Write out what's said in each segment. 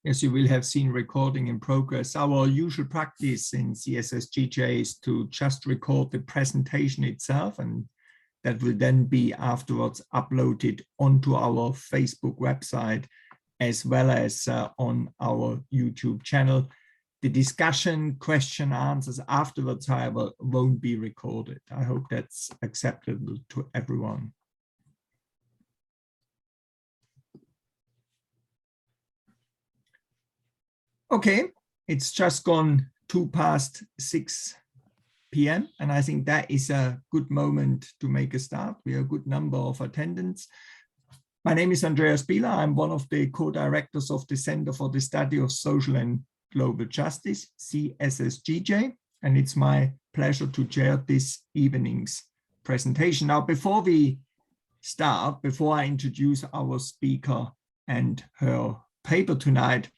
as you will have seen, recording in progress. Our usual practice in CSSGJ is to just record the presentation itself, and that will then be afterwards uploaded onto our Facebook website as well as on our YouTube channel. The discussion, question, answers afterwards, however, won't be recorded. I hope that's acceptable to everyone. Okay, it's just gone 6 p.m. and I think that is a good moment to make a start. We have a good number of attendants. My name is Andreas Bieler. I'm one of the co-directors of the Center for the Study of Social and Global Justice, CSSGJ, and it's my pleasure to chair this evening's presentation. Now, before we start, before I introduce our speaker and her paper tonight,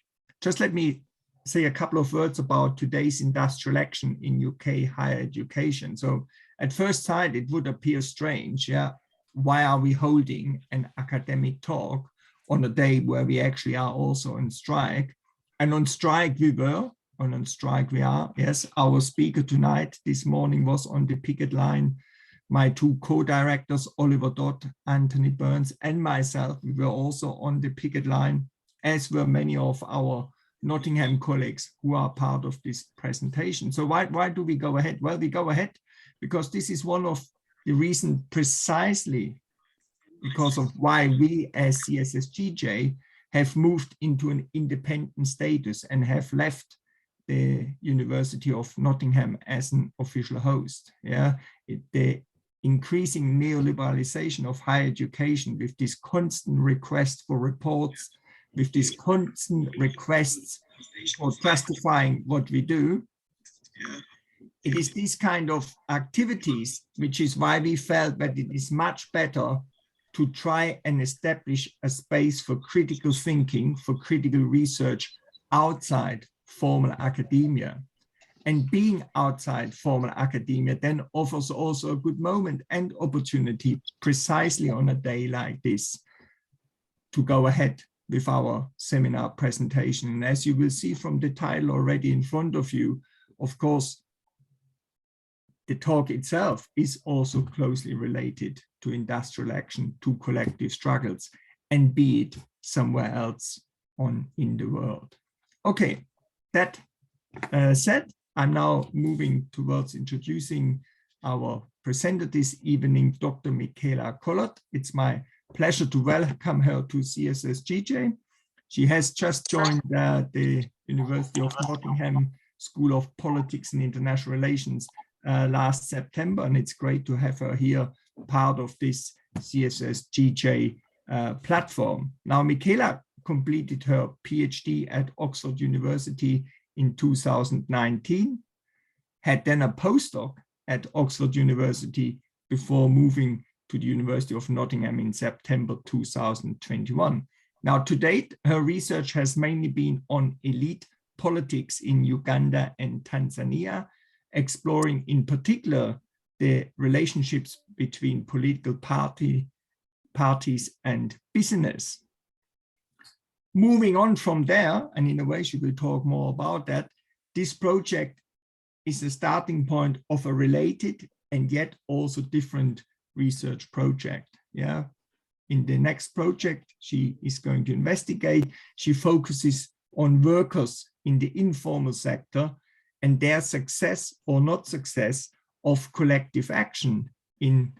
just let me say a couple of words about today's industrial action in UK higher education. So at first sight, it would appear strange. Yeah, why are we holding an academic talk on a day where we actually are also on strike? And on strike we were, and on strike we are. Yes, our speaker tonight, this morning, was on the picket line. My two co-directors, Oliver Dodd, Anthony Burns, and myself, we were also on the picket line, as were many of our Nottingham colleagues who are part of this presentation. So why do we go ahead? Well, we go ahead because this is one of the reasons precisely because of why we as CSSGJ have moved into an independent status and have left the University of Nottingham as an official host. Yeah, the increasing neoliberalization of higher education with this constant request for reports, with these constant requests for justifying what we do. It is these kind of activities, which is why we felt that it is much better to try and establish a space for critical thinking, for critical research outside formal academia. And being outside formal academia then offers also a good moment and opportunity precisely on a day like this to go ahead with our seminar presentation. And as you will see from the title already in front of you, of course, the talk itself is also closely related to industrial action, to collective struggles, and be it somewhere else in the world. Okay, that said, I'm now moving towards introducing our presenter this evening, Dr. Michaela Collord. It's my pleasure to welcome her to CSSGJ. She has just joined the University of Nottingham School of Politics and International Relations last September, and it's great to have her here, part of this CSSGJ platform. Now, Michaela completed her PhD at Oxford University in 2019, had then a postdoc at Oxford University before moving to the University of Nottingham in September 2021. Now, to date, her research has mainly been on elite politics in Uganda and Tanzania, exploring in particular the relationships between political parties and business. Moving on from there, and in a way she will talk more about that, this project is a starting point of a related and yet also different research project. Yeah, in the next project she is going to investigate, she focuses on workers in the informal sector and their success or not success of collective action in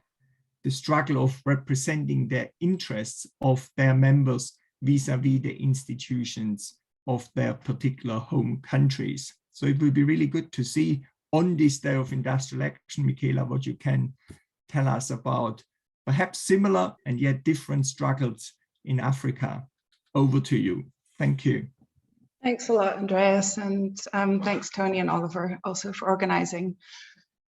the struggle of representing their interests of their members vis-a-vis the institutions of their particular home countries. So it will be really good to see on this day of industrial action, Michaela, what you can tell us about perhaps similar and yet different struggles in Africa. Over to you. Thank you. Thanks a lot, Andreas, and thanks Tony and Oliver also for organizing.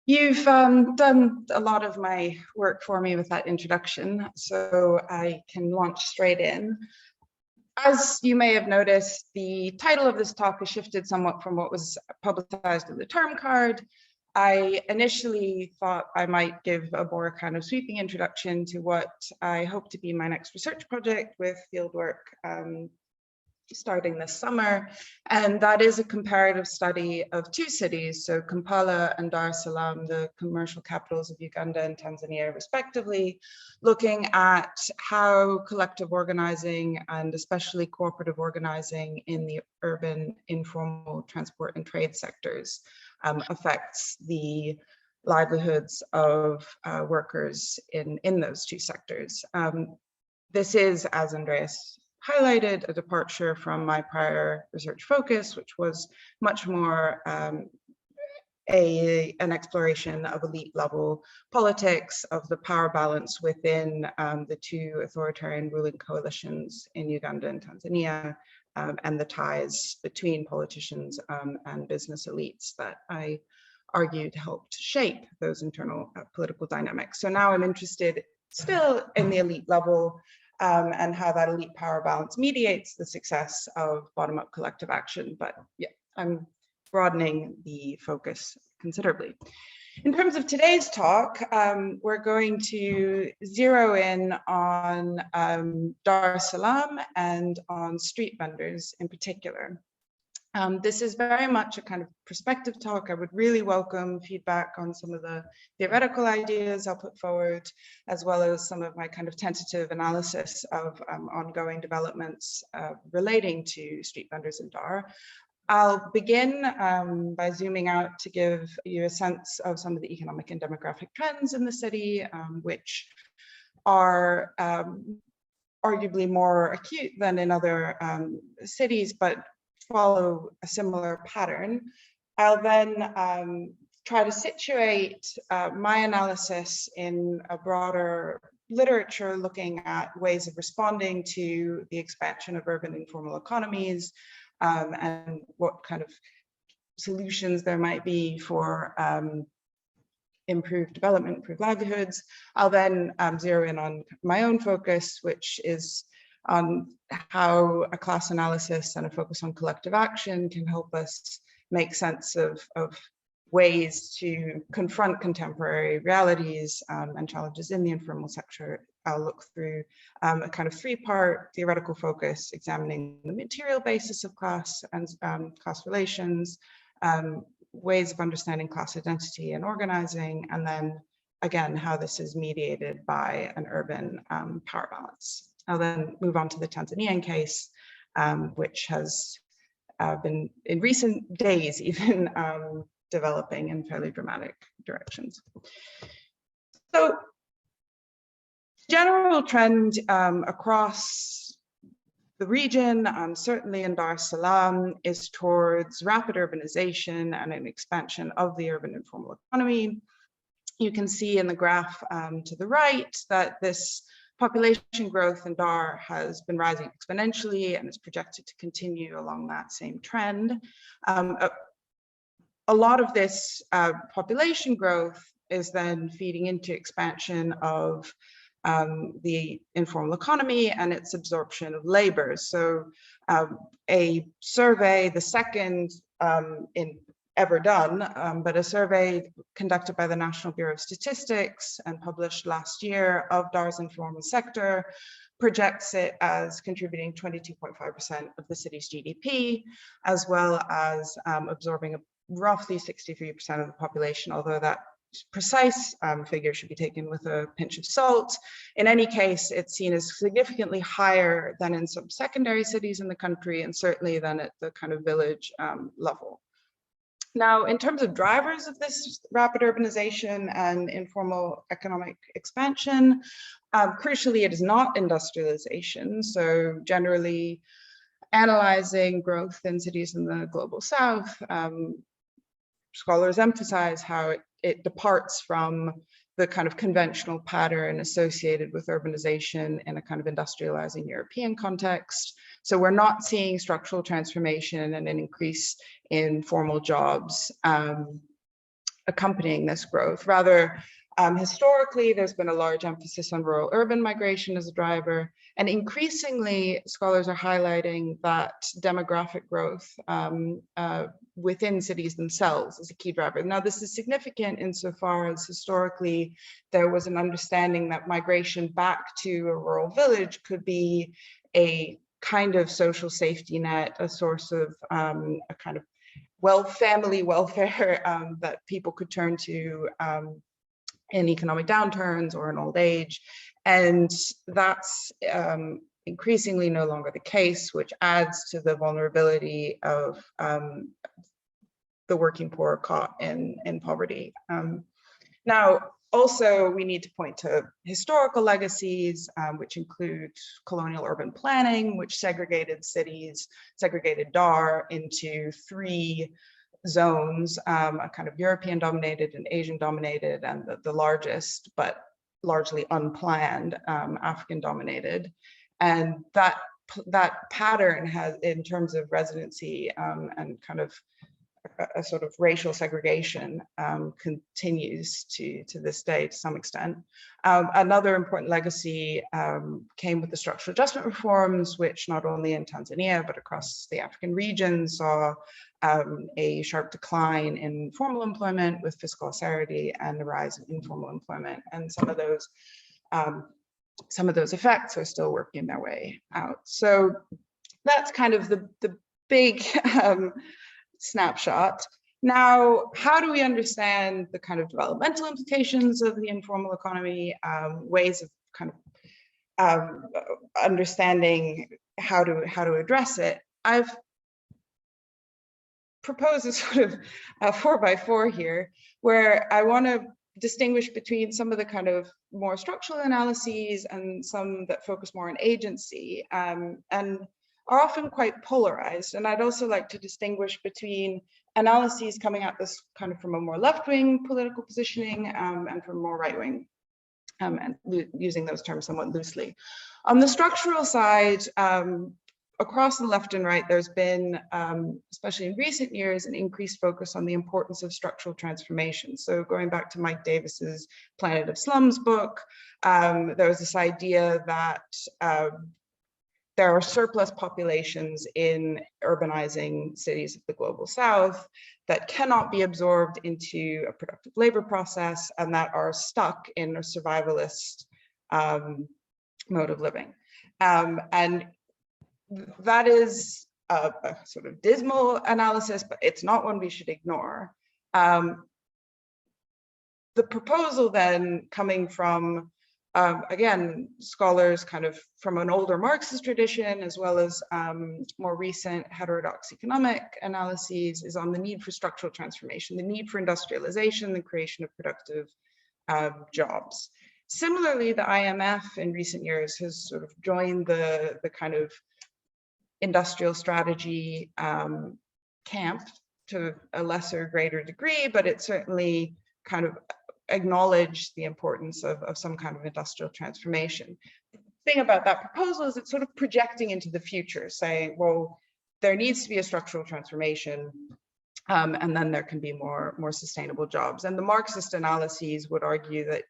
You've done a lot of my work for me with that introduction, so I can launch straight in. As you may have noticed, the title of this talk has shifted somewhat from what was publicized in the term card. I initially thought I might give a more kind of sweeping introduction to what I hope to be my next research project with fieldwork starting this summer, and that is a comparative study of two cities, so Kampala and Dar es Salaam, the commercial capitals of Uganda and Tanzania respectively, looking at how collective organizing and especially cooperative organizing in the urban, informal, transport and trade sectors affects the livelihoods of workers in those two sectors. This is, as Andreas highlighted, a departure from my prior research focus, which was much more an exploration of elite level politics, of the power balance within the two authoritarian ruling coalitions in Uganda and Tanzania, and the ties between politicians and business elites that I argued helped shape those internal political dynamics. So now I'm interested still in the elite level and how that elite power balance mediates the success of bottom-up collective action. But yeah, I'm broadening the focus considerably. In terms of today's talk, we're going to zero in on Dar es Salaam and on street vendors in particular. This is very much a kind of perspective talk. I would really welcome feedback on some of the theoretical ideas I'll put forward, as well as some of my kind of tentative analysis of ongoing developments relating to street vendors in Dar. I'll begin by zooming out to give you a sense of some of the economic and demographic trends in the city, which are arguably more acute than in other cities, but follow a similar pattern. I'll then try to situate my analysis in a broader literature looking at ways of responding to the expansion of urban informal economies and what kind of solutions there might be for improved development, improved livelihoods. I'll then zero in on my own focus, which is on how a class analysis and a focus on collective action can help us make sense of ways to confront contemporary realities and challenges in the informal sector. I'll look through a kind of three-part theoretical focus, examining the material basis of class and class relations, ways of understanding class identity and organizing, and then again, how this is mediated by an urban power balance. I'll then move on to the Tanzanian case, which has been in recent days even developing in fairly dramatic directions. So, general trend across the region, certainly in Dar es Salaam, is towards rapid urbanization and an expansion of the urban informal economy. You can see in the graph to the right that this population growth in Dar has been rising exponentially and is projected to continue along that same trend. A lot of this population growth is then feeding into expansion of the informal economy and its absorption of labor. So a survey, the second ever done, but a survey conducted by the National Bureau of Statistics and published last year of Dar's informal sector projects it as contributing 22.5% of the city's GDP, as well as absorbing roughly 63% of the population, although that precise figure should be taken with a pinch of salt. In any case, it's seen as significantly higher than in some secondary cities in the country, and certainly than at the kind of village level. Now, in terms of drivers of this rapid urbanization and informal economic expansion, crucially, it is not industrialization. So generally, analyzing growth in cities in the global south, scholars emphasize how it departs from the kind of conventional pattern associated with urbanization in a kind of industrializing European context. So we're not seeing structural transformation and an increase in formal jobs accompanying this growth. Rather, historically, there's been a large emphasis on rural-urban migration as a driver, and increasingly, scholars are highlighting that demographic growth within cities themselves is a key driver. Now, this is significant insofar as historically there was an understanding that migration back to a rural village could be a kind of social safety net, a source of a kind of family welfare that people could turn to in economic downturns or in old age. And that's increasingly no longer the case, which adds to the vulnerability of the working poor caught in poverty. Now, also, we need to point to historical legacies, which include colonial urban planning, which segregated cities, segregated Dar into 3 zones, a kind of European-dominated and Asian-dominated, and the largest, but largely unplanned, African-dominated. And that pattern has, in terms of residency and kind of a sort of racial segregation, continues to this day to some extent. Another important legacy came with the structural adjustment reforms, which not only in Tanzania, but across the African region saw a sharp decline in formal employment with fiscal austerity and the rise in informal employment. And some of those effects are still working their way out. So that's kind of the big snapshot. Now, how do we understand the kind of developmental implications of the informal economy, ways of kind of understanding how to address it? I've proposed a sort of a 4x4 here, where I want to distinguish between some of the kind of more structural analyses and some that focus more on agency, and are often quite polarized. And I'd also like to distinguish between analyses coming at this kind of from a more left-wing political positioning and from more right-wing, and using those terms somewhat loosely. On the structural side, across the left and right, there's been, especially in recent years, an increased focus on the importance of structural transformation. So going back to Mike Davis's Planet of Slums book, there was this idea that there are surplus populations in urbanizing cities of the global south that cannot be absorbed into a productive labor process and that are stuck in a survivalist mode of living. And that is a sort of dismal analysis, but it's not one we should ignore. The proposal then coming from, again, scholars kind of from an older Marxist tradition, as well as more recent heterodox economic analyses, is on the need for structural transformation, the need for industrialization, the creation of productive jobs. Similarly, the IMF in recent years has sort of joined the kind of industrial strategy camp to a lesser, greater degree, but it certainly kind of acknowledge the importance of some kind of industrial transformation. The thing about that proposal is it's sort of projecting into the future, saying, well, there needs to be a structural transformation, and then there can be more sustainable jobs. And the Marxist analyses would argue that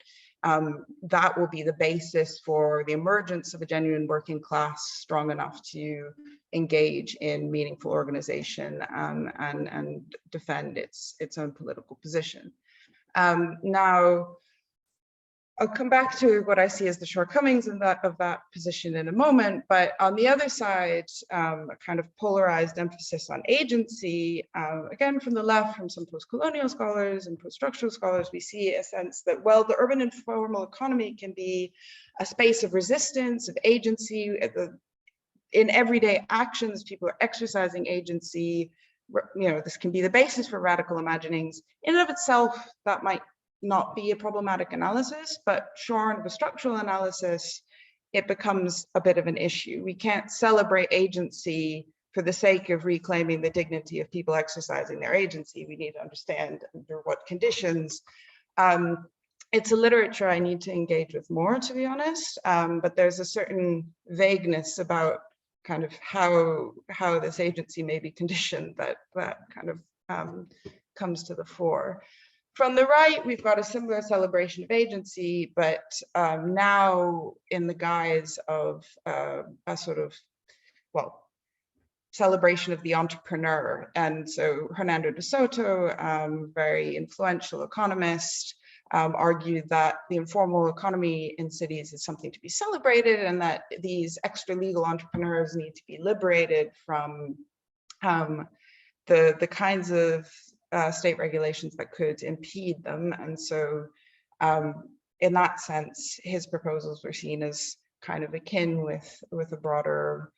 that will be the basis for the emergence of a genuine working class strong enough to engage in meaningful organization and defend its own political position. Now, I'll come back to what I see as the shortcomings of that position in a moment, but on the other side, a kind of polarized emphasis on agency, again, from the left, from some post-colonial scholars and post-structural scholars, we see a sense that, well, the urban informal economy can be a space of resistance, of agency. In everyday actions, people are exercising agency. You know, this can be the basis for radical imaginings. In and of itself, that might not be a problematic analysis, but shorn of a structural analysis, it becomes a bit of an issue. We can't celebrate agency for the sake of reclaiming the dignity of people exercising their agency. We need to understand under what conditions. It's a literature I need to engage with more, to be honest, but there's a certain vagueness about kind of how this agency may be conditioned that kind of comes to the fore. From the right, we've got a similar celebration of agency, but now in the guise of a sort of, well, celebration of the entrepreneur. And so Hernando de Soto, very influential economist, argued that the informal economy in cities is something to be celebrated, and that these extra legal entrepreneurs need to be liberated from the kinds of state regulations that could impede them. And so in that sense, his proposals were seen as kind of akin with a broader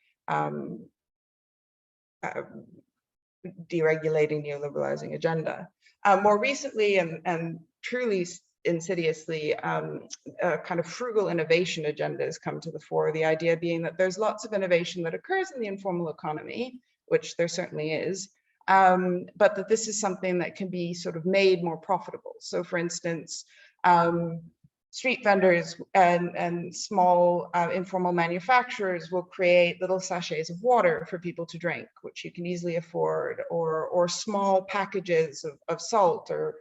deregulating, neoliberalizing agenda. More recently, and truly insidiously, a kind of frugal innovation agenda has come to the fore, the idea being that there's lots of innovation that occurs in the informal economy, which there certainly is, but that this is something that can be sort of made more profitable. So for instance, street vendors and small informal manufacturers will create little sachets of water for people to drink, which you can easily afford, or small packages of salt or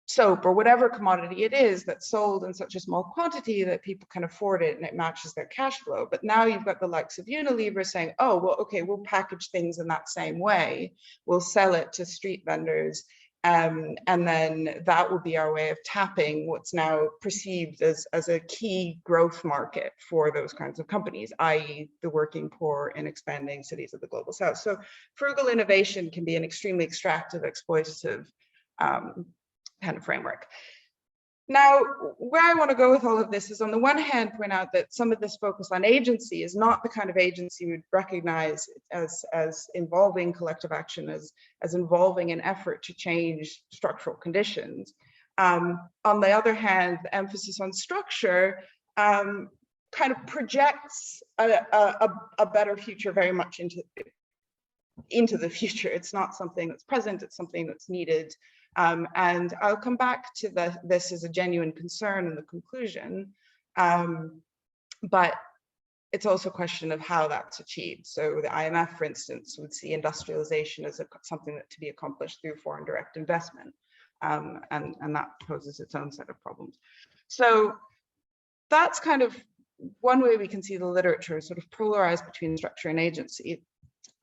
soap or whatever commodity it is that's sold in such a small quantity that people can afford it and it matches their cash flow. But now you've got the likes of Unilever saying, oh, well, okay, we'll package things in that same way. We'll sell it to street vendors. And then that will be our way of tapping what's now perceived as a key growth market for those kinds of companies, i.e. the working poor in expanding cities of the global south. So frugal innovation can be an extremely extractive, exploitative kind of framework. Now, where I want to go with all of this is, on the one hand, point out that some of this focus on agency is not the kind of agency we'd recognize as involving collective action, as involving an effort to change structural conditions. On the other hand, the emphasis on structure kind of projects a better future very much into the future. It's not something that's present, it's something that's needed. And I'll come back to this as a genuine concern in the conclusion, but it's also a question of how that's achieved. So the IMF, for instance, would see industrialization as something that to be accomplished through foreign direct investment, and that poses its own set of problems. So that's kind of one way we can see the literature sort of polarized between structure and agency.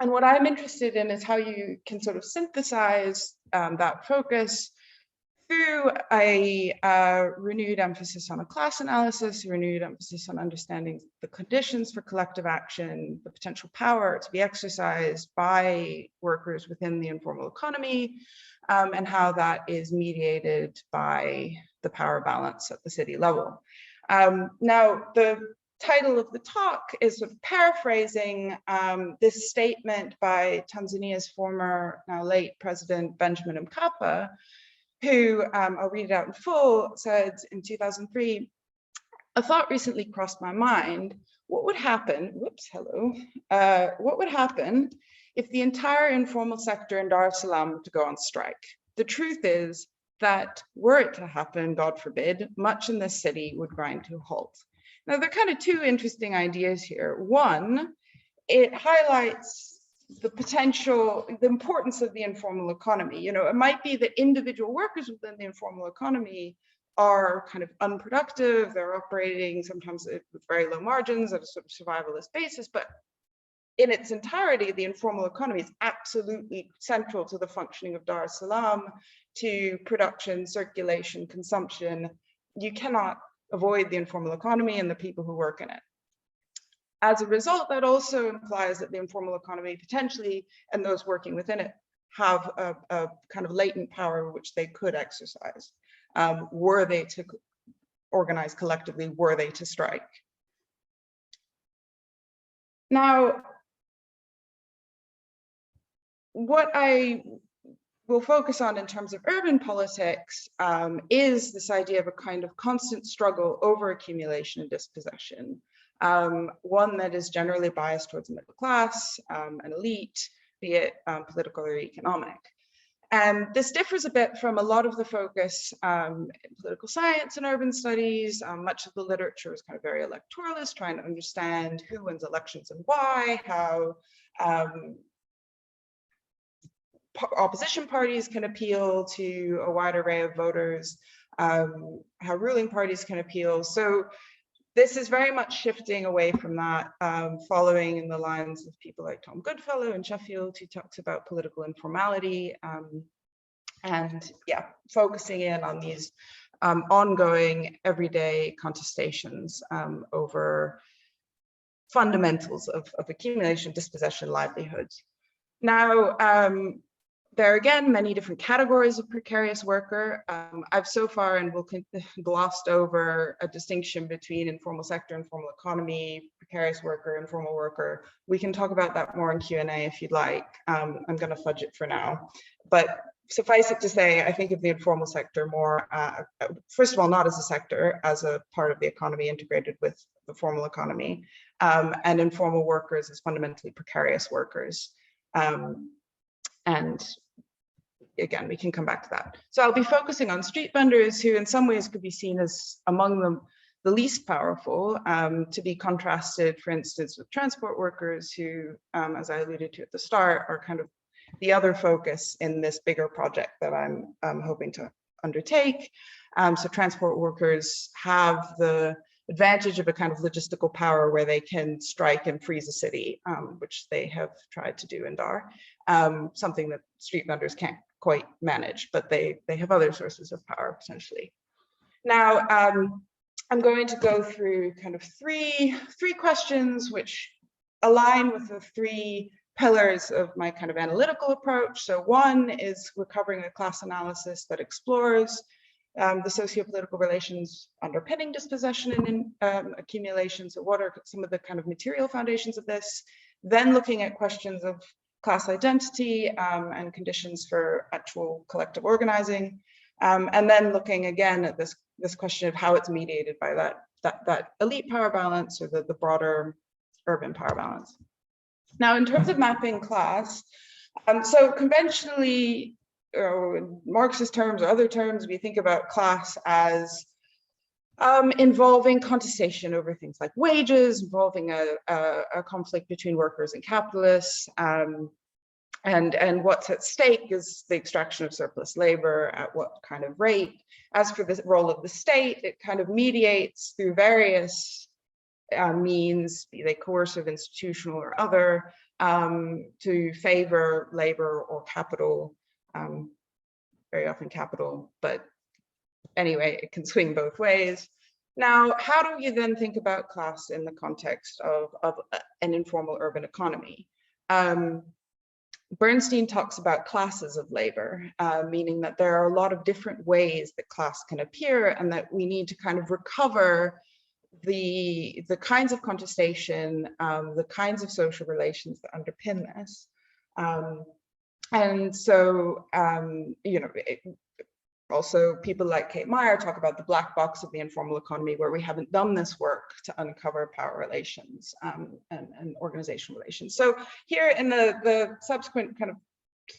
And what I'm interested in is how you can sort of synthesize that focus through a renewed emphasis on a class analysis, a renewed emphasis on understanding the conditions for collective action, the potential power to be exercised by workers within the informal economy, and how that is mediated by the power balance at the city level. Now, the title of the talk is sort of paraphrasing this statement by Tanzania's former, now late president, Benjamin Mkapa, who, I'll read it out in full, said in 2003, "A thought recently crossed my mind. What would happen, what would happen if the entire informal sector in Dar es Salaam were to go on strike? The truth is that were it to happen, God forbid, much in this city would grind to a halt." Now, there are kind of two interesting ideas here. One, it highlights the potential, the importance of the informal economy. You know, it might be that individual workers within the informal economy are kind of unproductive. They're operating sometimes with very low margins at a sort of survivalist basis, but in its entirety, the informal economy is absolutely central to the functioning of Dar es Salaam, to production, circulation, consumption. You cannot avoid the informal economy and the people who work in it. As a result, that also implies that the informal economy potentially, and those working within it, have a kind of latent power which they could exercise, were they to organize collectively, were they to strike. Now, what I will focus on in terms of urban politics is this idea of a kind of constant struggle over accumulation and dispossession, one that is generally biased towards the middle class, an elite, be it political or economic. And this differs a bit from a lot of the focus in political science and urban studies. Much of the literature is kind of very electoralist, trying to understand who wins elections and why, how opposition parties can appeal to a wide array of voters, how ruling parties can appeal. So this is very much shifting away from that, following in the lines of people like Tom Goodfellow in Sheffield, who talks about political informality and yeah, focusing in on these ongoing everyday contestations over fundamentals of accumulation, dispossession, livelihoods. Now, there are again many different categories of precarious worker. I've so far and will glossed over a distinction between informal sector, informal economy, precarious worker, informal worker. We can talk about that more in Q&A if you'd like. I'm going to fudge it for now, but suffice it to say, I think of the informal sector more, first of all, not as a sector, as a part of the economy integrated with the formal economy, and informal workers as fundamentally precarious workers. And again, we can come back to that. So I'll be focusing on street vendors who in some ways could be seen as among them the least powerful, to be contrasted, for instance, with transport workers who, as I alluded to at the start, are kind of the other focus in this bigger project that I'm hoping to undertake. So transport workers have the advantage of a kind of logistical power where they can strike and freeze a city, which they have tried to do in Dar, something that street vendors can't quite manage, but they have other sources of power potentially. Now, I'm going to go through kind of three questions which align with the three pillars of my kind of analytical approach. So one is we're covering a class analysis that explores the socio-political relations underpinning dispossession and accumulation. So what are some of the kind of material foundations of this? Then looking at questions of class identity and conditions for actual collective organizing. And then looking again at this question of how it's mediated by that elite power balance or the broader urban power balance. Now, in terms of mapping class, so conventionally, in Marxist terms or other terms, we think about class as involving contestation over things like wages, involving a conflict between workers and capitalists, and what's at stake is the extraction of surplus labor at what kind of rate. As for the role of the state, it kind of mediates through various means, be they coercive, institutional, or other, to favor labor or capital, very often capital, but anyway, it can swing both ways. Now, how do you then think about class in the context of an informal urban economy? Bernstein talks about classes of labor, meaning that there are a lot of different ways that class can appear and that we need to kind of recover the kinds of contestation, the kinds of social relations that underpin this. And so, you know, also people like Kate Meyer talk about the black box of the informal economy, where we haven't done this work to uncover power relations and organizational relations. So here in the subsequent kind of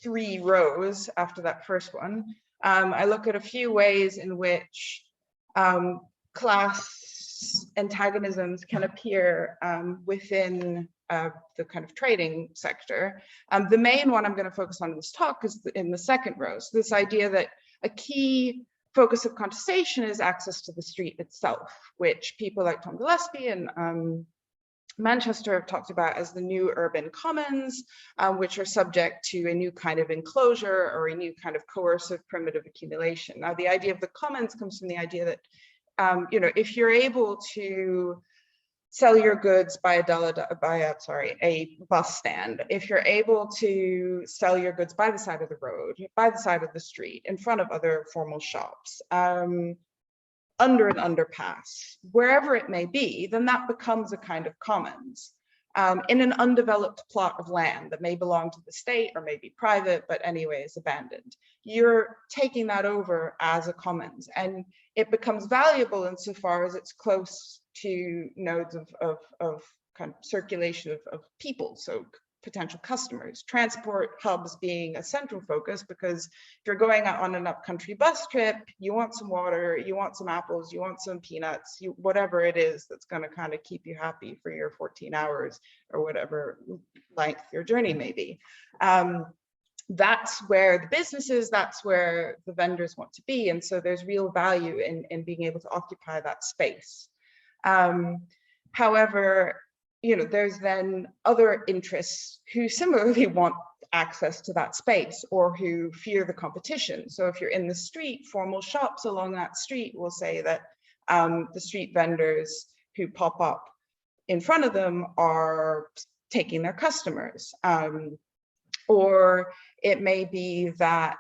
3 rows after that first one, I look at a few ways in which class antagonisms can appear within the kind of trading sector. The main one I'm going to focus on in this talk is in the second row. So this idea that a key focus of contestation is access to the street itself, which people like Tom Gillespie and Manchester have talked about as the new urban commons, which are subject to a new kind of enclosure or a new kind of coercive primitive accumulation. Now, the idea of the commons comes from the idea that, you know, if you're able to sell your goods by a bus stand, if you're able to sell your goods by the side of the road, by the side of the street, in front of other formal shops, under an underpass, wherever it may be, then that becomes a kind of commons. In an undeveloped plot of land that may belong to the state or may be private, but anyway is abandoned. You're taking that over as a commons, and it becomes valuable insofar as it's close to nodes of kind of circulation of people, so potential customers. Transport hubs being a central focus, because if you're going on an upcountry bus trip, you want some water, you want some apples, you want some peanuts, whatever it is that's going to kind of keep you happy for your 14 hours or whatever length your journey may be. That's where the business is, that's where the vendors want to be. And so there's real value in being able to occupy that space. However, you know, there's then other interests who similarly want access to that space or who fear the competition. So if you're in the street, formal shops along that street will say that the street vendors who pop up in front of them are taking their customers. Or it may be that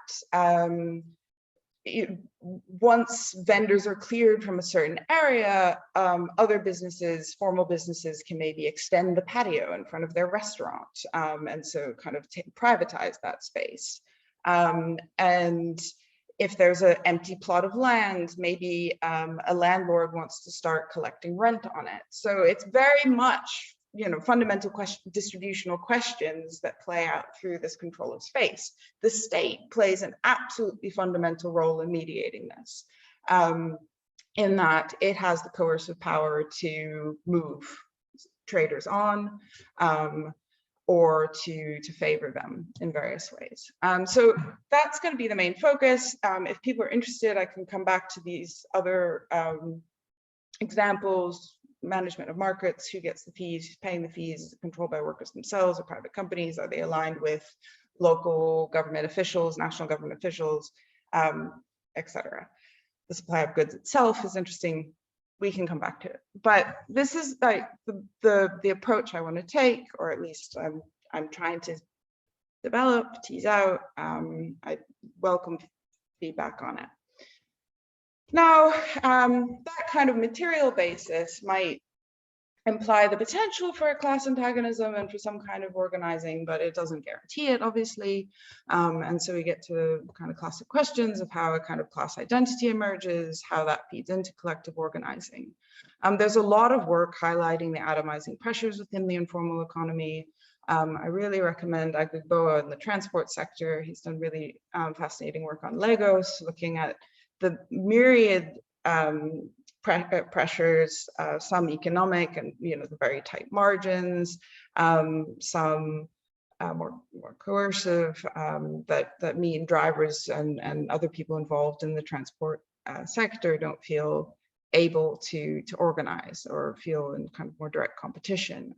once vendors are cleared from a certain area, other businesses, formal businesses, can maybe extend the patio in front of their restaurant, and so kind of privatize that space. And if there's an empty plot of land, maybe a landlord wants to start collecting rent on it. So it's very much, you know, fundamental distributional questions that play out through this control of space. The state plays an absolutely fundamental role in mediating this, in that it has the coercive power to move traders on, or to favor them in various ways. So that's going to be the main focus. If people are interested, I can come back to these other examples. Management of markets, who gets the fees, who's paying the fees, is it controlled by workers themselves or private companies? Are they aligned with local government officials, national government officials, etc. The supply of goods itself is interesting. We can come back to it. But this is like the approach I want to take, or at least I'm trying to develop, tease out. I welcome feedback on it. Now, that kind of material basis might imply the potential for a class antagonism and for some kind of organizing, but it doesn't guarantee it, obviously. And so we get to kind of classic questions of how a kind of class identity emerges, how that feeds into collective organizing. There's a lot of work highlighting the atomizing pressures within the informal economy. I really recommend Agbegboa in the transport sector. He's done really fascinating work on Lagos, looking at the myriad pressures, some economic and, you know, the very tight margins, some more coercive, that mean drivers and other people involved in the transport sector don't feel able to organize or feel in kind of more direct competition.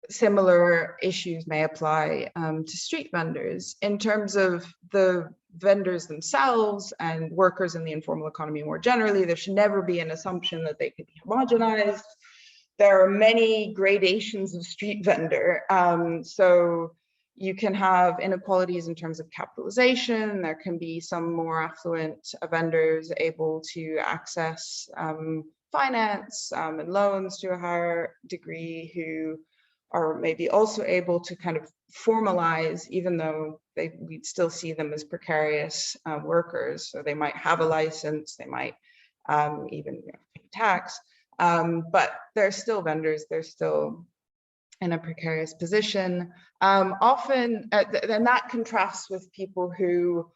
Similar issues may apply to street vendors. In terms of the vendors themselves and workers in the informal economy more generally, there should never be an assumption that they could be homogenized. There are many gradations of street vendor. So you can have inequalities in terms of capitalization. There can be some more affluent vendors able to access finance and loans to a higher degree, who are maybe also able to kind of formalize, even though we'd still see them as precarious workers. So they might have a license, they might even pay tax, but they're still vendors, they're still in a precarious position. Often, and that contrasts with people who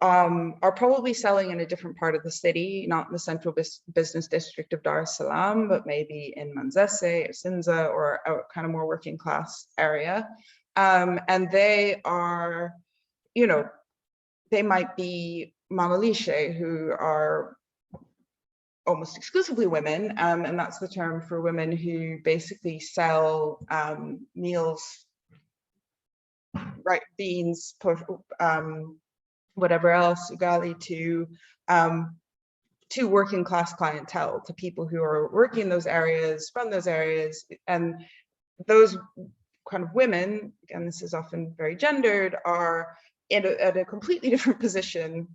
are probably selling in a different part of the city, not in the central business district of Dar es Salaam, but maybe in Manzese or Sinza, or a kind of more working class area. And they are, you know, they might be mamalishe, who are almost exclusively women, and that's the term for women who basically sell meals, right, beans, whatever else, ugali, to working class clientele, to people who are working in those areas, from those areas. And those kind of women, and this is often very gendered, are at a completely different position,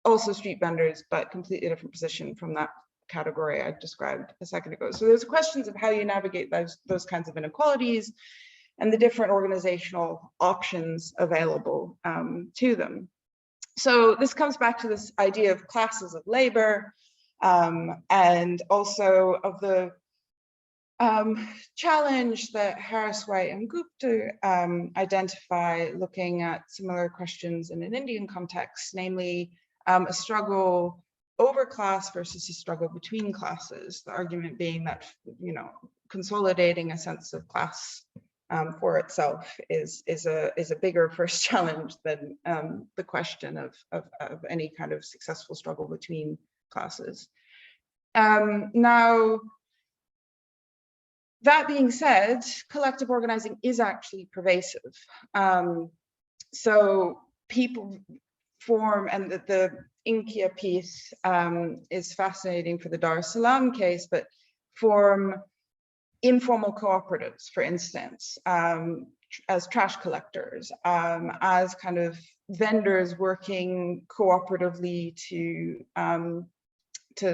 also street vendors, but completely different position from that category I described a second ago. So there's questions of how you navigate those kinds of inequalities and the different organizational options available to them. So this comes back to this idea of classes of labor, and also of the challenge that Harris, White, and Gupta identify, looking at similar questions in an Indian context, namely a struggle over class versus a struggle between classes. The argument being that, you know, consolidating a sense of class for itself is a bigger first challenge than the question of any kind of successful struggle between classes. Now, That being said, collective organizing is actually pervasive. So people form, and the Inkia piece is fascinating for the Dar es Salaam case, but form informal cooperatives, for instance, as trash collectors, as kind of vendors working cooperatively to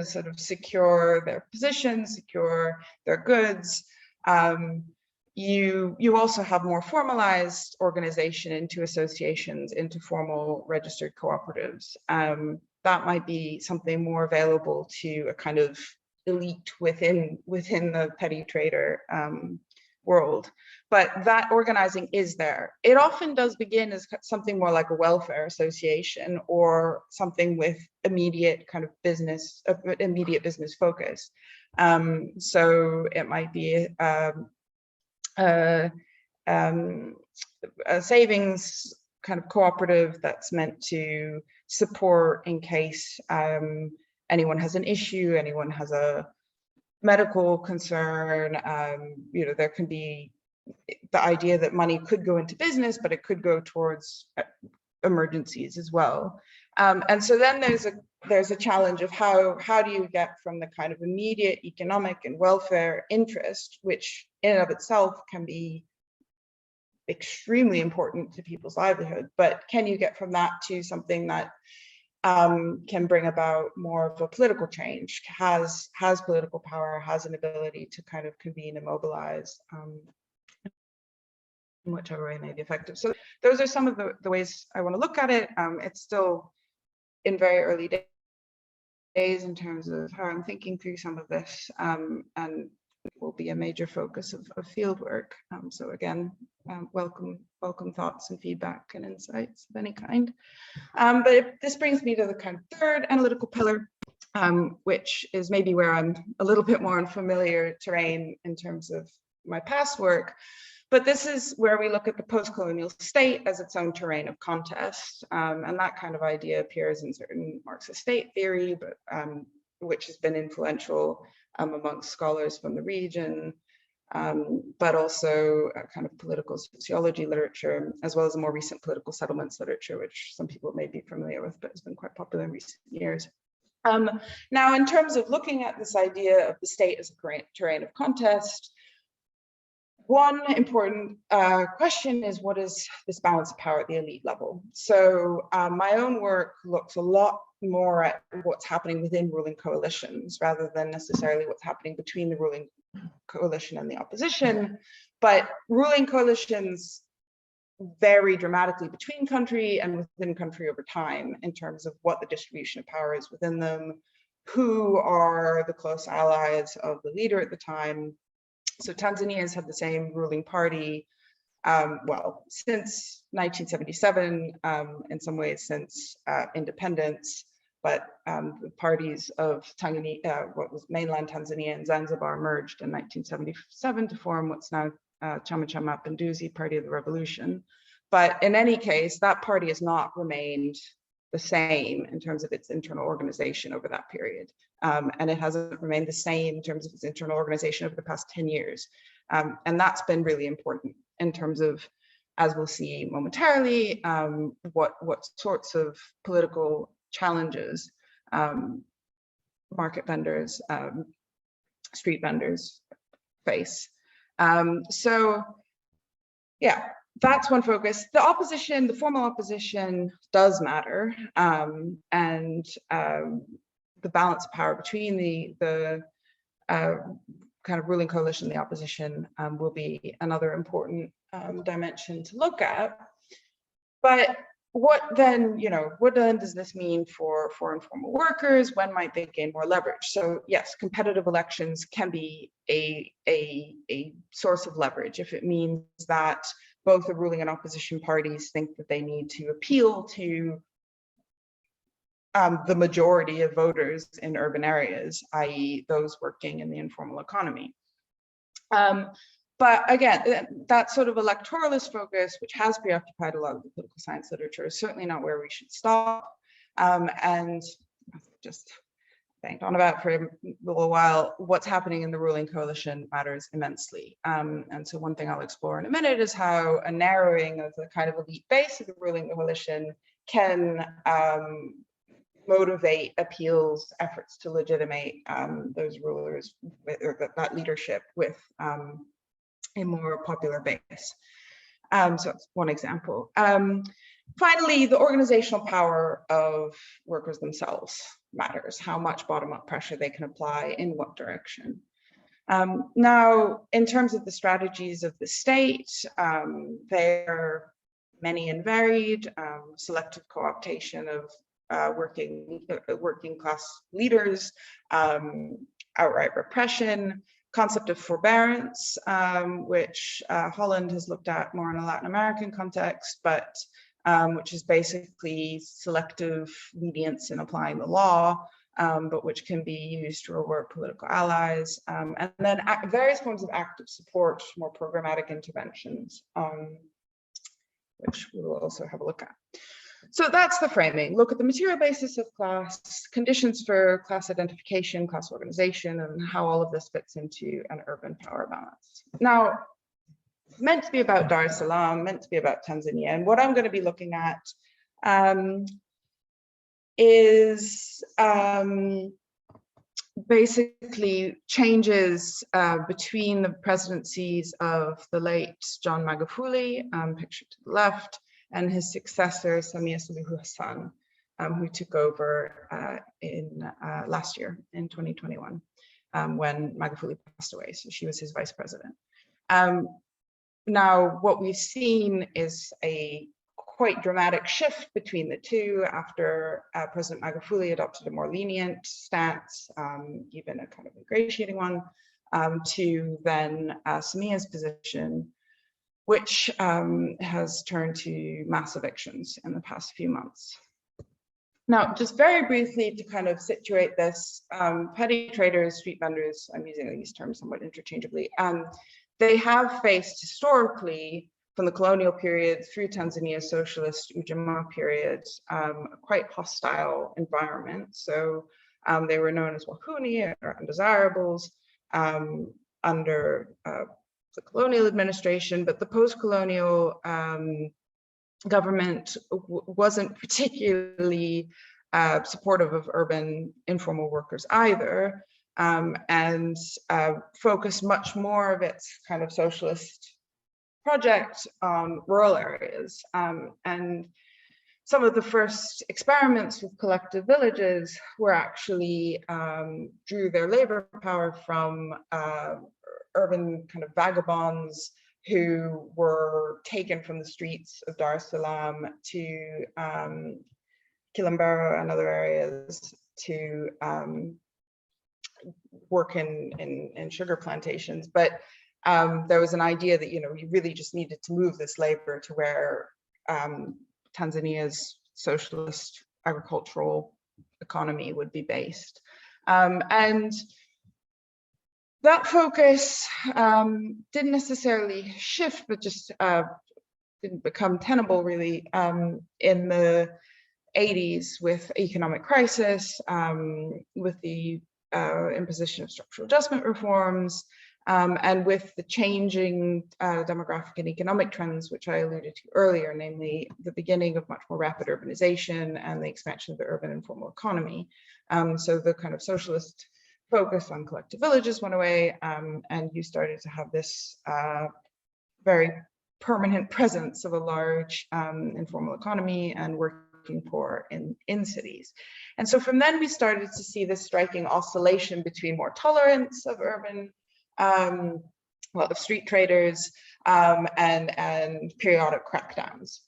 sort of secure their positions, secure their goods. You also have more formalized organization into associations, into formal registered cooperatives. That might be something more available to a kind of elite within the petty trader world. But that organizing is there. It often does begin as something more like a welfare association or something with immediate kind of business, immediate business focus. So it might be a savings kind of cooperative that's meant to support in case anyone has an issue, anyone has a medical concern. You know, there can be the idea that money could go into business, but it could go towards emergencies as well. And so then there's a challenge of how do you get from the kind of immediate economic and welfare interest, which in and of itself can be extremely important to people's livelihood, but can you get from that to something that can bring about more of a political change, has political power, has an ability to kind of convene and mobilize, in whichever way may be effective. So those are some of the ways I want to look at it. It's still in very early days in terms of how I'm thinking through some of this, and it will be a major focus of field work. So again, welcome thoughts and feedback and insights of any kind. But this brings me to the kind of third analytical pillar, which is maybe where I'm a little bit more unfamiliar terrain in terms of my past work. But this is where we look at the post-colonial state as its own terrain of contest. And that kind of idea appears in certain Marxist state theory, but which has been influential amongst scholars from the region, but also kind of political sociology literature, as well as a more recent political settlements literature, which some people may be familiar with, but has been quite popular in recent years. Now, in terms of looking at this idea of the state as a terrain of contest, one important question is, what is this balance of power at the elite level? So my own work looks a lot more at what's happening within ruling coalitions rather than necessarily what's happening between the ruling coalition and the opposition. But ruling coalitions vary dramatically between country and within country over time in terms of what the distribution of power is within them, who are the close allies of the leader at the time. So Tanzania has had the same ruling party, well, since 1977, in some ways since independence, but the parties of Tanganyika, what was mainland Tanzania and Zanzibar, merged in 1977 to form what's now Chama cha Mapinduzi, Party of the Revolution. But in any case, that party has not remained the same in terms of its internal organization over that period. And it hasn't remained the same in terms of its internal organization over the past 10 years. And that's been really important in terms of, as we'll see momentarily, what sorts of political challenges market vendors, street vendors face. So yeah, that's one focus. The opposition, the formal opposition does matter, and the balance of power between the kind of ruling coalition and the opposition will be another important dimension to look at. But what then, what then does this mean for informal workers? When might they gain more leverage? So yes, competitive elections can be a source of leverage if it means that both the ruling and opposition parties think that they need to appeal to the majority of voters in urban areas, i.e. those working in the informal economy. But again, that sort of electoralist focus, which has preoccupied a lot of the political science literature, is certainly not where we should stop. And just banged on about for a little while, what's happening in the ruling coalition matters immensely. And so one thing I'll explore in a minute is how a narrowing of the kind of elite base of the ruling coalition can motivate appeals, efforts to legitimate those rulers or that leadership with a more popular base. So that's one example. Finally, the organizational power of workers themselves matters, how much bottom-up pressure they can apply in what direction. Now, in terms of the strategies of the state, they're many and varied, selective co-optation of working class leaders, outright repression, concept of forbearance, which Holland has looked at more in a Latin American context, but which is basically selective lenience in applying the law, but which can be used to reward political allies, and then various forms of active support, more programmatic interventions, which we will also have a look at. So that's the framing. Look at the material basis of class, conditions for class identification, class organization, and how all of this fits into an urban power balance. Now, meant to be about Dar es Salaam, meant to be about Tanzania, and what I'm going to be looking at is basically changes between the presidencies of the late John Magufuli, pictured to the left, and his successor, Samia who took over in last year, in 2021, when Magufuli passed away. So she was his vice president. Now, what we've seen is a quite dramatic shift between the two after President Magufuli adopted a more lenient stance, even a kind of ingratiating one, to then Samia's position, which has turned to mass evictions in the past few months. Now, just very briefly to kind of situate this, petty traders, street vendors, I'm using these terms somewhat interchangeably, they have faced historically, from the colonial period through Tanzania's socialist Ujamaa period, a quite hostile environment. So they were known as wahuni or undesirables under the colonial administration, but the post-colonial government wasn't particularly supportive of urban informal workers either, and focused much more of its kind of socialist project on rural areas. And some of the first experiments with collective villages were actually drew their labor power from urban kind of vagabonds who were taken from the streets of Dar es Salaam to Kilambero and other areas to work in sugar plantations. But there was an idea that, you really just needed to move this labor to where Tanzania's socialist agricultural economy would be based. And that focus didn't necessarily shift, but just didn't become tenable really in the 80s with economic crisis, with the imposition of structural adjustment reforms, and with the changing demographic and economic trends, which I alluded to earlier, namely the beginning of much more rapid urbanization and the expansion of the urban informal economy. So the kind of socialist focus on collective villages went away, and you started to have this very permanent presence of a large informal economy and working poor in cities. And so from then we started to see this striking oscillation between more tolerance of urban, of street traders, and periodic crackdowns.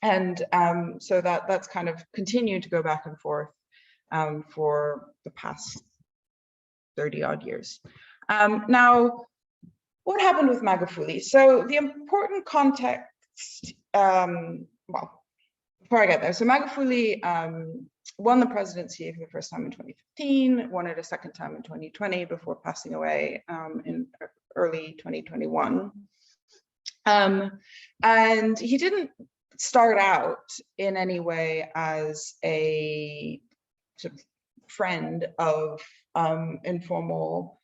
And so that's kind of continued to go back and forth for the past 30 odd years. Now, what happened with Magufuli? So the important context, well, before I get there, so Magufuli won the presidency for the first time in 2015, won it a second time in 2020 before passing away in early 2021. And he didn't start out in any way as a sort of friend of informal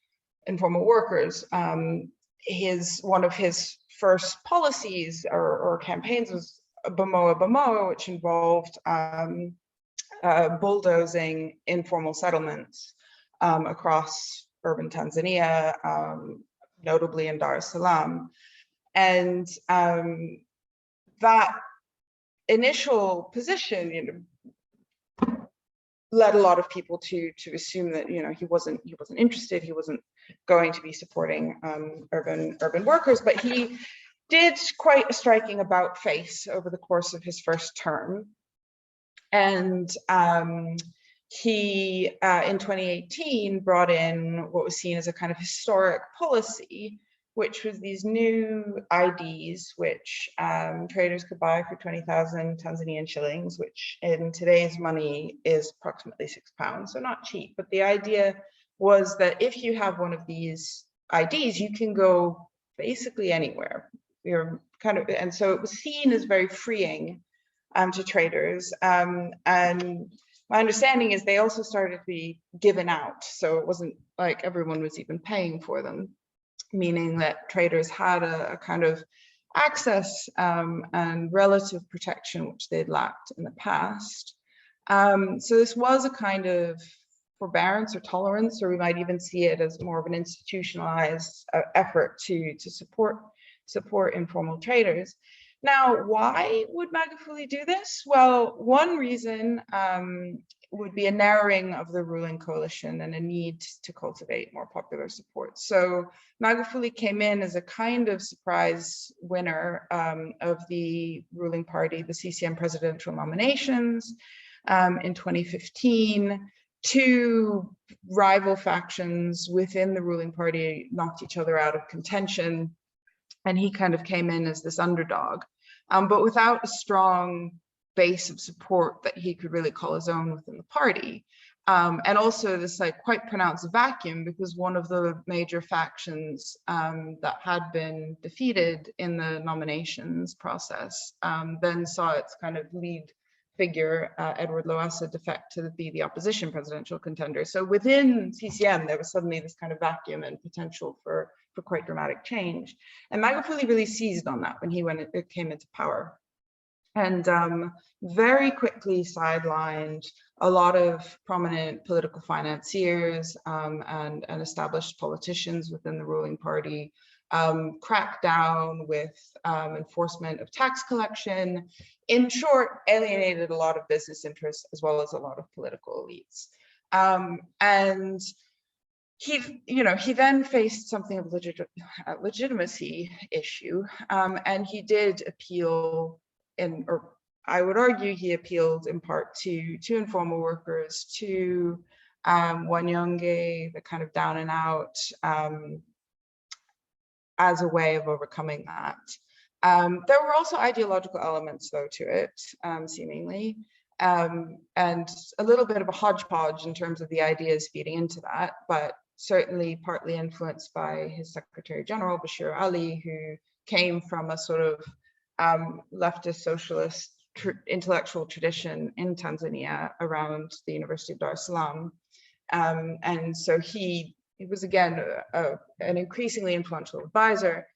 workers. One of his first policies or campaigns was Bomoa, which involved bulldozing informal settlements across urban Tanzania, notably in Dar es Salaam. And that initial position, led a lot of people to assume that he wasn't interested, he wasn't going to be supporting urban workers, but he did quite a striking about face over the course of his first term. And he, in 2018, brought in what was seen as a kind of historic policy, which was these new IDs, which traders could buy for 20,000 Tanzanian shillings, which in today's money is approximately £6, so not cheap. But the idea was that if you have one of these IDs, you can go basically anywhere. And so it was seen as very freeing to traders. And my understanding is they also started to be given out, so it wasn't like everyone was even paying for them, meaning that traders had a kind of access and relative protection which they'd lacked in the past. So this was a kind of forbearance or tolerance, or we might even see it as more of an institutionalized effort to support informal traders. Now, why would Magufuli do this? Well, one reason would be a narrowing of the ruling coalition and a need to cultivate more popular support. So Magufuli came in as a kind of surprise winner of the ruling party, the CCM presidential nominations in 2015. Two rival factions within the ruling party knocked each other out of contention, and he kind of came in as this underdog, but without a strong base of support that he could really call his own within the party. And also this quite pronounced vacuum, because one of the major factions that had been defeated in the nominations process then saw its kind of lead figure, Edward Lowassa, defect to be the opposition presidential contender. So within CCM, there was suddenly this kind of vacuum and potential for quite dramatic change. And Magufuli really seized on that when he came into power, and very quickly sidelined a lot of prominent political financiers and established politicians within the ruling party, cracked down with enforcement of tax collection. In short, alienated a lot of business interests as well as a lot of political elites. And he then faced something of a legitimacy issue, and he did appeal, or I would argue he appealed in part to informal workers, to Wanyonge, the kind of down and out, as a way of overcoming that. There were also ideological elements, though, to it, seemingly, and a little bit of a hodgepodge in terms of the ideas feeding into that, but certainly partly influenced by his Secretary General, Bashir Ali, who came from a sort of leftist socialist intellectual tradition in Tanzania around the University of Dar es Salaam. And so he was, again, an increasingly influential advisor.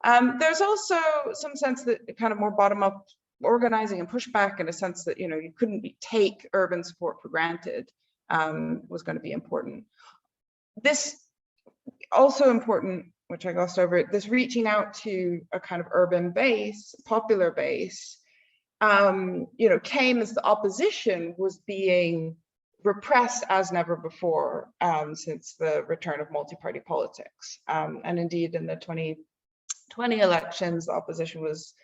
There's also some sense that kind of more bottom-up organizing and pushback, in a sense that, you couldn't take urban support for granted, was going to be important. This also important, which I glossed over, this reaching out to a kind of urban base, popular base, came as the opposition was being repressed as never before since the return of multi-party politics. And indeed, in the 2020 elections, the opposition was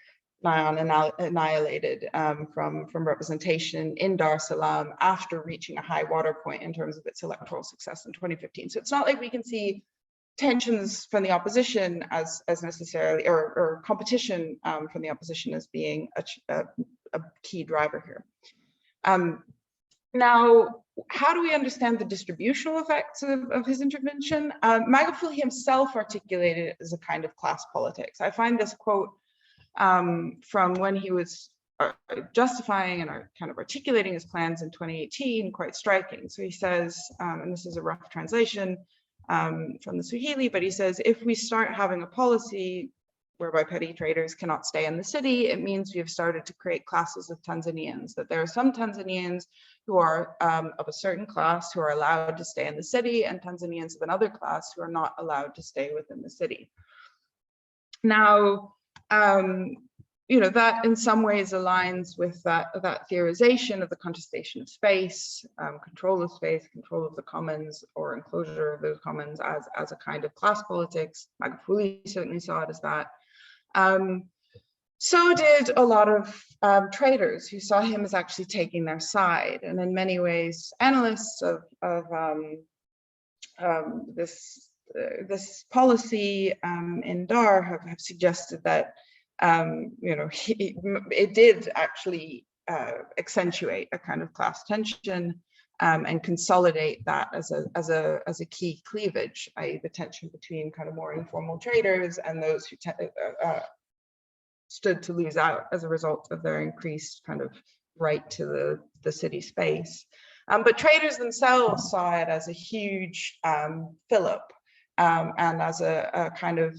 nigh on annihilated from representation in Dar es Salaam after reaching a high water point in terms of its electoral success in 2015. So it's not like we can see tensions from the opposition as necessarily, or competition from the opposition as being a key driver here. Now, how do we understand the distributional effects of his intervention? Magufuli himself articulated it as a kind of class politics. I find this quote from when he was justifying and are kind of articulating his plans in 2018 quite striking. So he says, and this is a rough translation from the Swahili, but he says, if we start having a policy whereby petty traders cannot stay in the city, it means we have started to create classes of Tanzanians, that there are some Tanzanians who are of a certain class who are allowed to stay in the city, and Tanzanians of another class who are not allowed to stay within the city. Now, you know, that in some ways aligns with that theorization of the contestation of space, control of space, control of the commons, or enclosure of those commons as a kind of class politics. Magufuli certainly saw it as that. So did a lot of traders who saw him as actually taking their side. And in many ways, analysts of this policy in Dar have suggested that you know, it did actually accentuate a kind of class tension and consolidate that as a key cleavage, i.e. the tension between kind of more informal traders and those who stood to lose out as a result of their increased kind of right to the city space. But traders themselves saw it as a huge fillip and as a kind of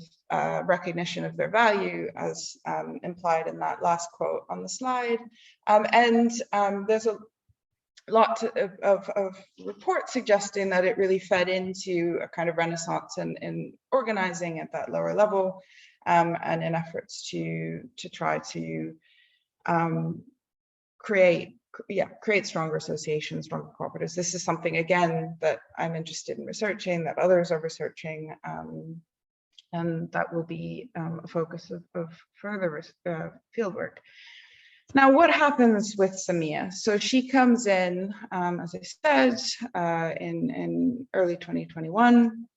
recognition of their value, as implied in that last quote on the slide. There's a lot of reports suggesting that it really fed into a kind of renaissance in organizing at that lower level, and in efforts to try to create stronger associations, stronger cooperatives. This is something, again, that I'm interested in researching, that others are researching, and that will be a focus of further fieldwork. Now, what happens with Samia? So she comes in, as I said, in early 2021,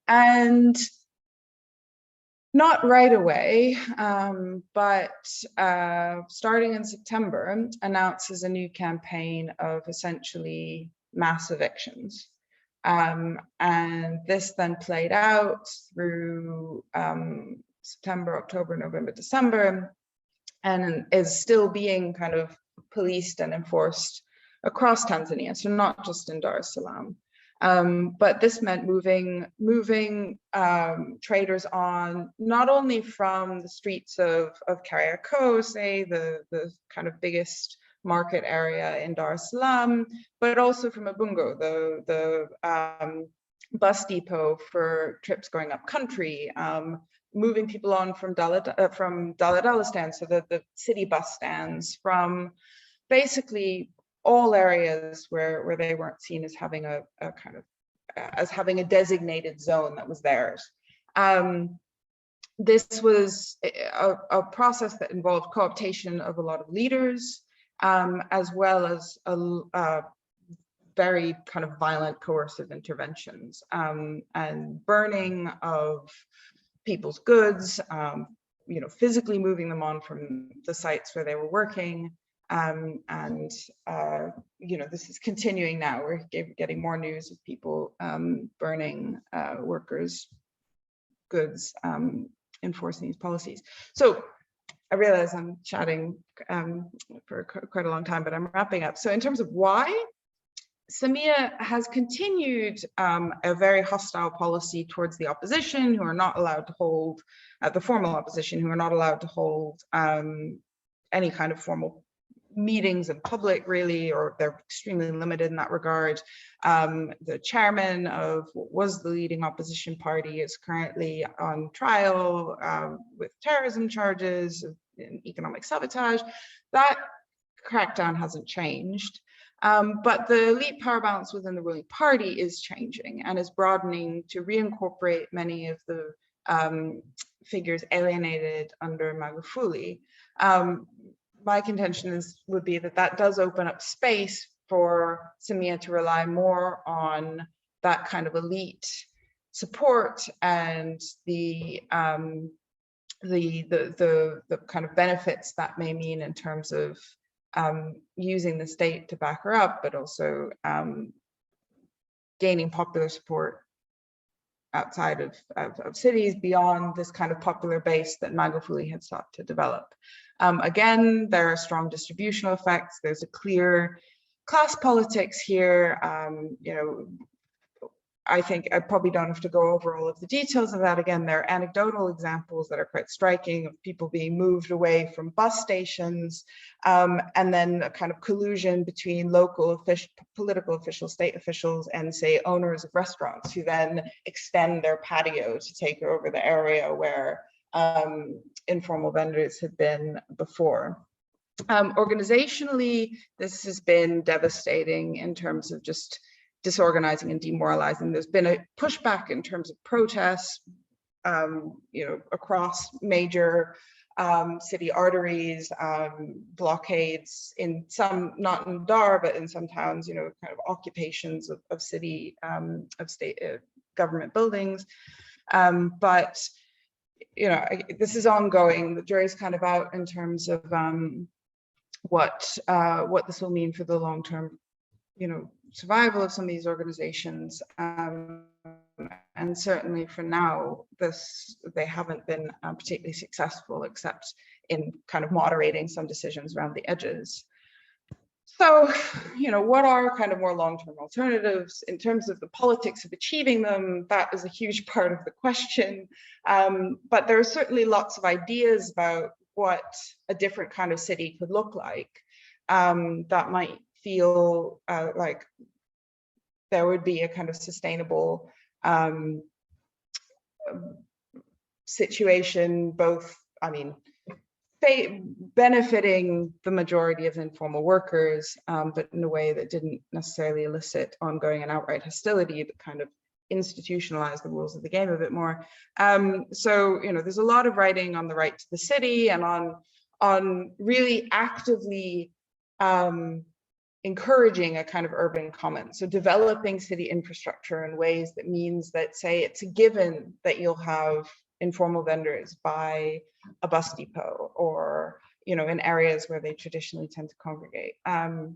and not right away, but starting in September, announces a new campaign of essentially mass evictions. And this then played out through September, October, November, December, and is still being kind of policed and enforced across Tanzania, so not just in Dar es Salaam. But this meant moving traders on, not only from the streets of Kariakoo, say the kind of biggest market area in Dar es Salaam, but also from Ubungo, the bus depot for trips going up country, moving people on from Daladala stands, so the city bus stands, from basically all areas where they weren't seen as having a kind of as having a designated zone that was theirs. This was a process that involved co-optation of a lot of leaders, as well as a very kind of violent coercive interventions, and burning of people's goods, you know, physically moving them on from the sites where they were working. You know, this is continuing now. We're getting more news of people burning workers' goods, enforcing these policies. So I realize I'm chatting for quite a long time, but I'm wrapping up. So in terms of why, Samia has continued a very hostile policy towards the opposition, who are not allowed to hold, the formal opposition, who are not allowed to hold any kind of formal meetings in public, really, or they're extremely limited in that regard. The chairman of what was the leading opposition party is currently on trial with terrorism charges and economic sabotage. That crackdown hasn't changed. But the elite power balance within the ruling party is changing and is broadening to reincorporate many of the figures alienated under Magufuli. My contention would be that does open up space for Samia to rely more on that kind of elite support and the kind of benefits that may mean in terms of using the state to back her up, but also gaining popular support outside of cities beyond this kind of popular base that Magufuli had sought to develop. Again, there are strong distributional effects. There's a clear class politics here. You know, I think I probably don't have to go over all of the details of that. Again, there are anecdotal examples that are quite striking of people being moved away from bus stations, and then a kind of collusion between local political officials, state officials, and say owners of restaurants who then extend their patio to take over the area where informal vendors had been before. Organizationally, this has been devastating in terms of just disorganizing and demoralizing. There's been a pushback in terms of protests, you know, across major city arteries, blockades in some, not in Dar, but in some towns, you know, kind of occupations of city, of state government buildings. But, you know, this is ongoing. The jury's kind of out in terms of what this will mean for the long-term, you know, survival of some of these organizations, and certainly for now, they haven't been particularly successful, except in kind of moderating some decisions around the edges. So, you know, what are kind of more long-term alternatives in terms of the politics of achieving them? That is a huge part of the question, but there are certainly lots of ideas about what a different kind of city could look like, that might feel like there would be a kind of sustainable situation, both, I mean, benefiting the majority of informal workers, but in a way that didn't necessarily elicit ongoing and outright hostility, but kind of institutionalize the rules of the game a bit more. So, you know, there's a lot of writing on the right to the city and on really actively encouraging a kind of urban common. So developing city infrastructure in ways that means that, say, it's a given that you'll have informal vendors by a bus depot or, you know, in areas where they traditionally tend to congregate. A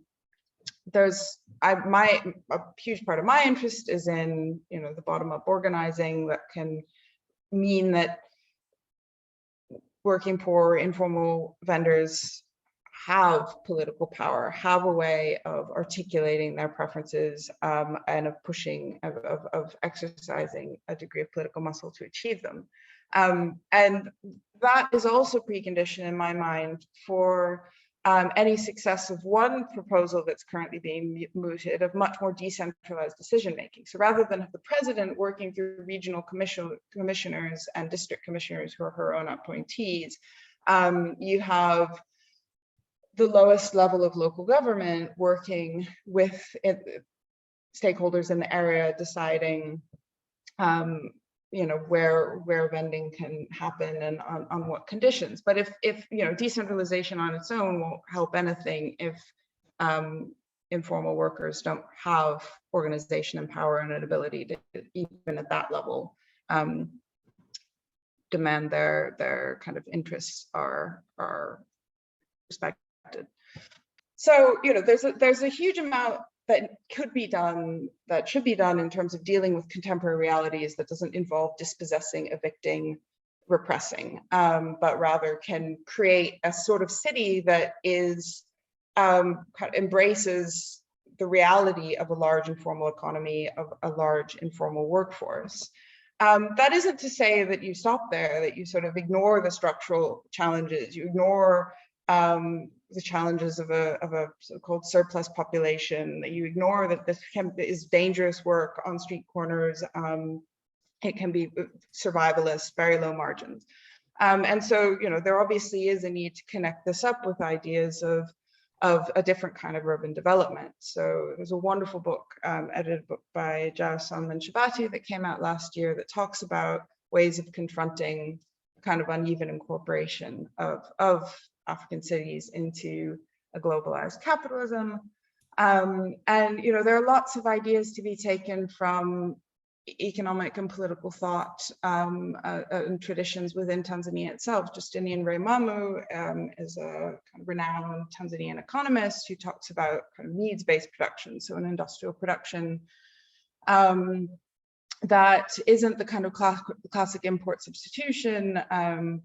huge part of my interest is in, you know, the bottom-up organizing that can mean that working poor informal vendors have political power, have a way of articulating their preferences, and of pushing, of exercising a degree of political muscle to achieve them. And that is also precondition in my mind for any success of one proposal that's currently being mooted of much more decentralized decision-making. So rather than have the president working through regional commissioners and district commissioners who are her own appointees, you have the lowest level of local government working with stakeholders in the area, deciding, you know, where vending can happen and on what conditions. But if you know, decentralization on its own won't help anything if informal workers don't have organization and power and an ability to, even at that level, demand their kind of interests are respected. So, you know, there's a huge amount that could be done, that should be done in terms of dealing with contemporary realities that doesn't involve dispossessing, evicting, repressing, but rather can create a sort of city that is kind of embraces the reality of a large informal economy, of a large informal workforce. That isn't to say that you stop there, that you sort of ignore the structural challenges, you ignore the challenges of a so-called surplus population, that you ignore that this is dangerous work on street corners. It can be survivalist, very low margins. And so, you know, there obviously is a need to connect this up with ideas of a different kind of urban development. So there's a wonderful book, edited book by Salaam and Shabati that came out last year that talks about ways of confronting kind of uneven incorporation of African cities into a globalized capitalism. And, you know, there are lots of ideas to be taken from economic and political thought and traditions within Tanzania itself. Justinian Remamu is a kind of renowned Tanzanian economist who talks about kind of needs-based production, so an industrial production that isn't the kind of classic import substitution,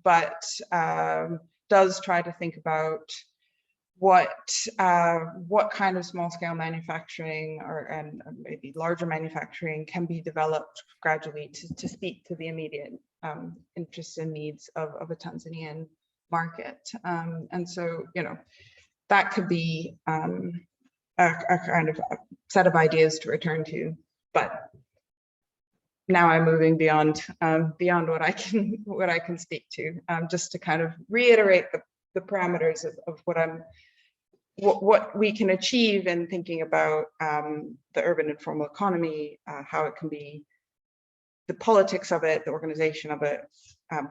but does try to think about what kind of small-scale manufacturing and maybe larger manufacturing can be developed gradually to speak to the immediate interests and needs of a Tanzanian market. And so, you know, that could be a kind of a set of ideas to return to. But now I'm moving beyond what I can speak to, just to kind of reiterate the parameters of what we can achieve in thinking about the urban informal economy, how it can be, the politics of it, the organization of it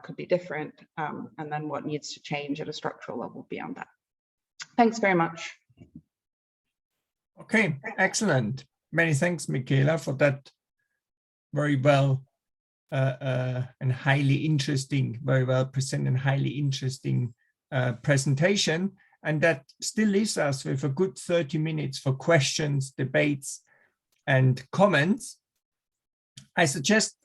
could be different, and then what needs to change at a structural level beyond that. Thanks very much. Okay, excellent. Many thanks, Michaela, for that very well and highly interesting, very well presented and highly interesting presentation. And that still leaves us with a good 30 minutes for questions, debates, and comments. I suggest,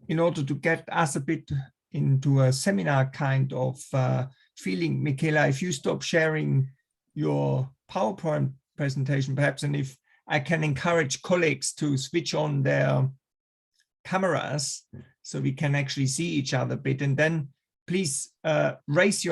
in order to get us a bit into a seminar kind of feeling, Michaela, if you stop sharing your PowerPoint presentation, perhaps, and if I can encourage colleagues to switch on their cameras so we can actually see each other a bit, and then please raise your